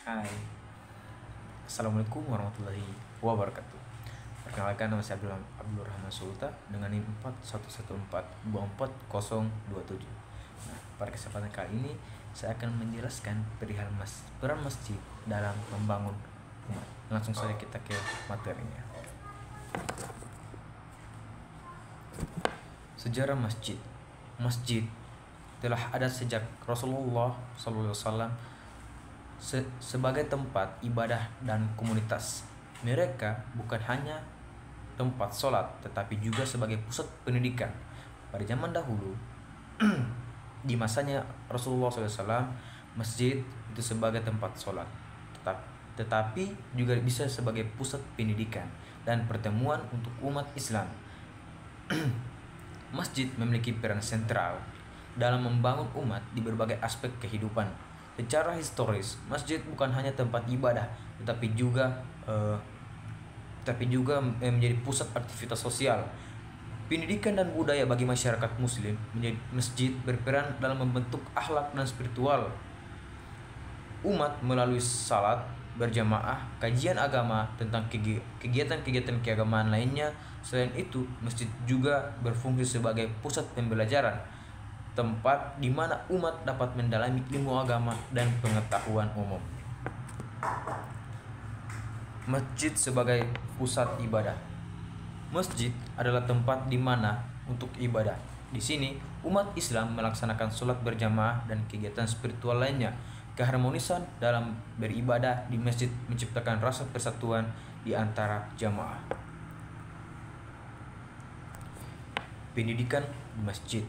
Hai, Assalamualaikum warahmatullahi wabarakatuh. Perkenalkan, nama saya Abdul Rahman Sulta dengan NIM 4114244027. Nah, pada kesempatan kali ini saya akan menjelaskan perihal peran masjid dalam membangun umat. Langsung saja kita ke materinya. Sejarah masjid. Masjid telah ada sejak Rasulullah SAW sebagai tempat ibadah dan komunitas. Mereka bukan hanya tempat sholat, tetapi juga sebagai pusat pendidikan. Pada zaman dahulu, di masanya Rasulullah SAW, masjid itu sebagai tempat sholat, tetapi juga bisa sebagai pusat pendidikan dan pertemuan untuk umat Islam. Masjid memiliki peran sentral dalam membangun umat di berbagai aspek kehidupan. Secara historis, masjid bukan hanya tempat ibadah, tetapi juga menjadi pusat aktivitas sosial, pendidikan dan budaya bagi masyarakat Muslim. Masjid berperan dalam membentuk akhlak dan spiritual umat melalui salat berjamaah, kajian agama, tentang kegiatan-kegiatan keagamaan lainnya. Selain itu, masjid juga berfungsi sebagai pusat pembelajaran, tempat di mana umat dapat mendalami ilmu agama dan pengetahuan umum. Masjid sebagai pusat ibadah. Masjid adalah tempat di mana untuk ibadah. Di sini, umat Islam melaksanakan sholat berjamaah dan kegiatan spiritual lainnya. Keharmonisan dalam beribadah di masjid menciptakan rasa persatuan di antara jamaah. Pendidikan di masjid.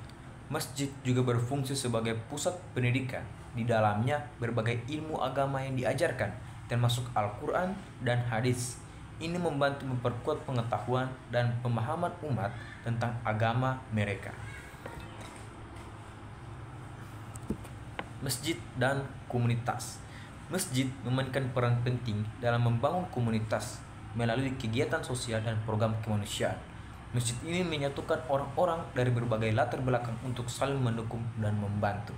Masjid juga berfungsi sebagai pusat pendidikan. Di dalamnya berbagai ilmu agama yang diajarkan, termasuk Al-Quran dan hadis. Ini membantu memperkuat pengetahuan dan pemahaman umat tentang agama mereka. Masjid dan komunitas. Masjid memainkan peran penting dalam membangun komunitas melalui kegiatan sosial dan program kemanusiaan. Masjid ini menyatukan orang-orang dari berbagai latar belakang untuk saling mendukung dan membantu.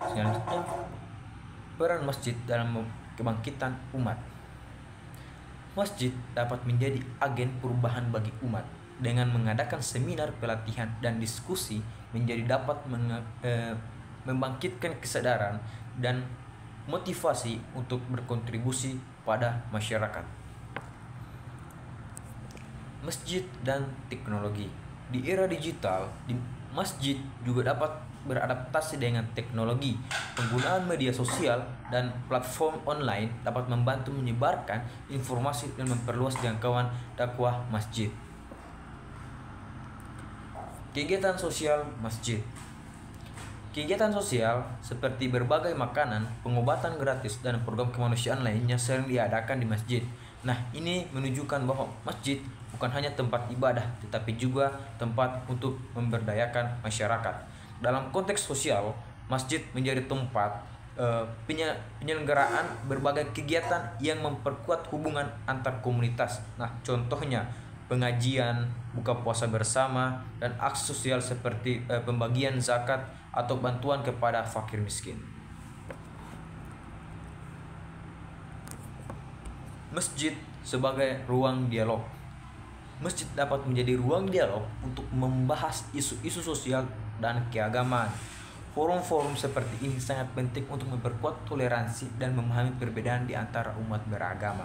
Selanjutnya, peran masjid dalam kebangkitan umat. Masjid dapat menjadi agen perubahan bagi umat dengan mengadakan seminar, pelatihan, dan diskusi dapat membangkitkan kesadaran dan motivasi untuk berkontribusi pada masyarakat. Masjid dan teknologi. Di era digital, masjid juga dapat beradaptasi dengan teknologi. Penggunaan media sosial dan platform online dapat membantu menyebarkan informasi dan memperluas jangkauan dakwah masjid. Kegiatan sosial masjid. Kegiatan sosial seperti berbagai makanan, pengobatan gratis, dan program kemanusiaan lainnya sering diadakan di masjid. Nah, ini menunjukkan bahwa masjid bukan hanya tempat ibadah, tetapi juga tempat untuk memberdayakan masyarakat. Dalam konteks sosial, masjid menjadi tempat penyelenggaraan berbagai kegiatan yang memperkuat hubungan antar komunitas. Nah, contohnya pengajian, buka puasa bersama, dan aksi sosial seperti pembagian zakat atau bantuan kepada fakir miskin. Masjid sebagai ruang dialog. Masjid dapat menjadi ruang dialog untuk membahas isu-isu sosial dan keagamaan. Forum-forum seperti ini sangat penting untuk memperkuat toleransi dan memahami perbedaan di antara umat beragama.